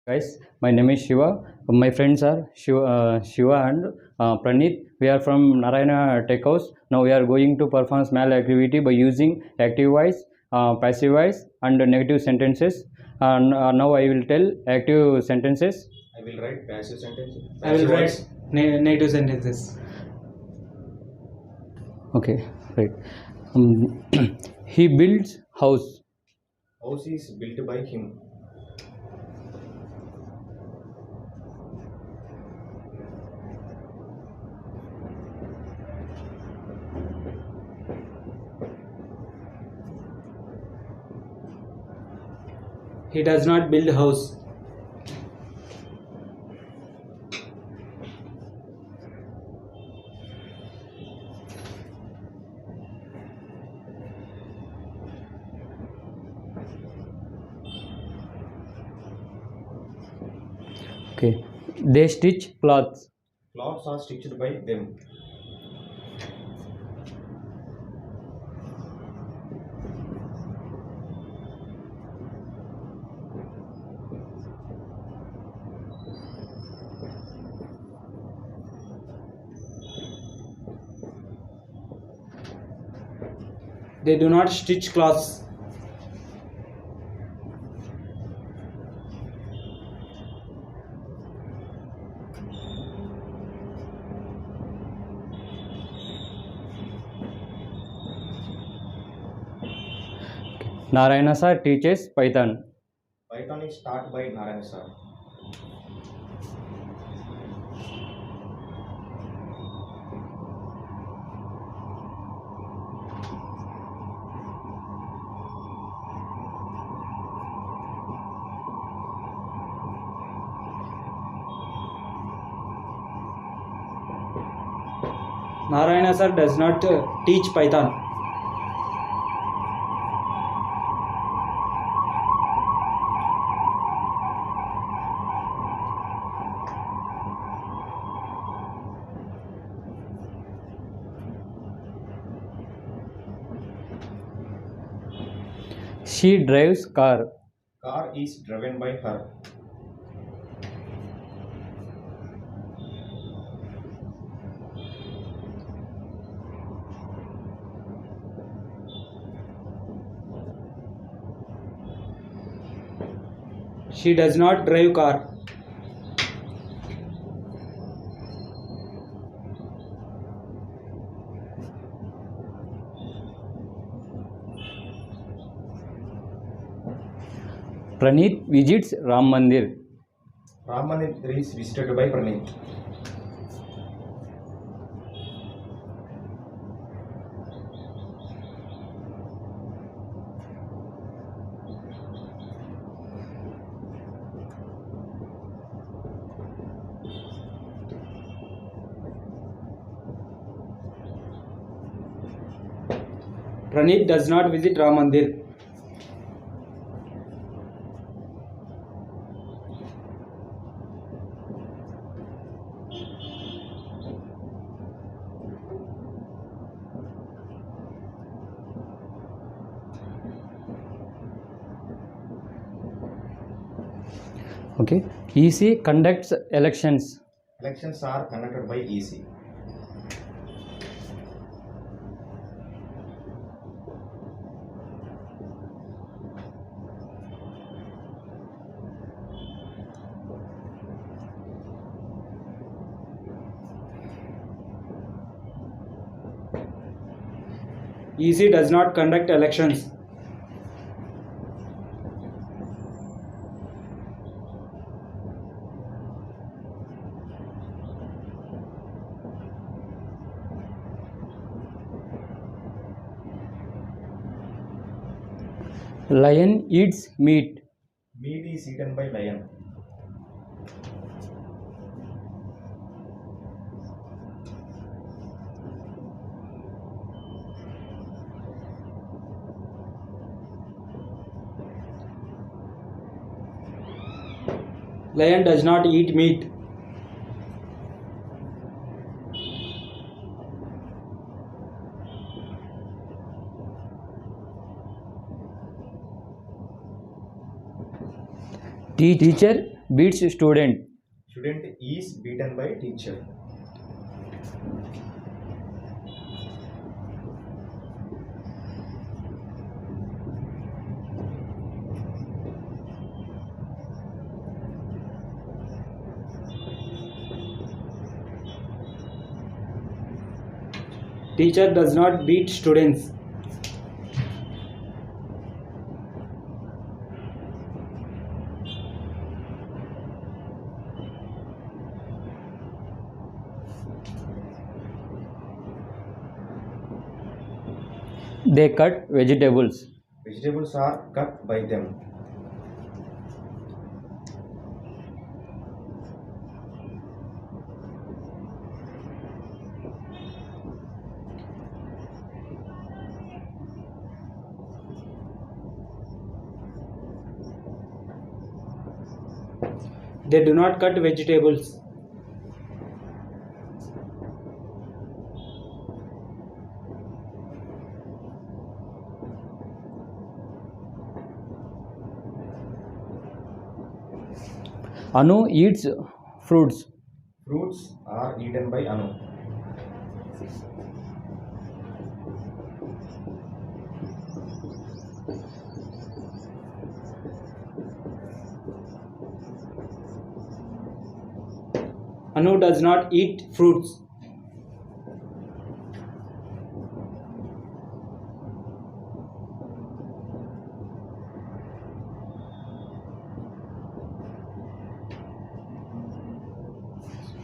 Guys, my name is Shiva. My friends are Shiva and Praneeth. We are from Narayana Tech House. Now we are going to perform small activity by using active voice, passive voice, and negative sentences. Now I will tell active sentences. I will write passive sentences. I will write negative sentences. Okay, right. He builds house. House is built by him. He does not build house. Okay, they stitch clothes. Clothes are stitched by them. They do not stitch cloths. Narayana sir teaches Python. Python is taught by Narayana sir. Narayana sir does not teach Python. She drives car. Car is driven by her. She does not drive car. Praneeth visits Ram Mandir. Raman is visited by Praneeth. Praneeth does not visit Ram Mandir. Okay, EC conducts elections. Elections are conducted by EC. EC does not conduct elections. Lion eats meat. Meat is eaten by lion. Lion does not eat meat. Teacher beats student. Student is beaten by teacher. Teacher does not beat students. They cut vegetables. Vegetables are cut by them. They do not cut vegetables. Anu eats fruits. Fruits are eaten by Anu. Anu does not eat fruits.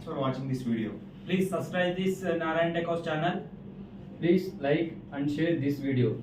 For watching this video. Please subscribe this Narayana Tech House channel. Please like and share this video.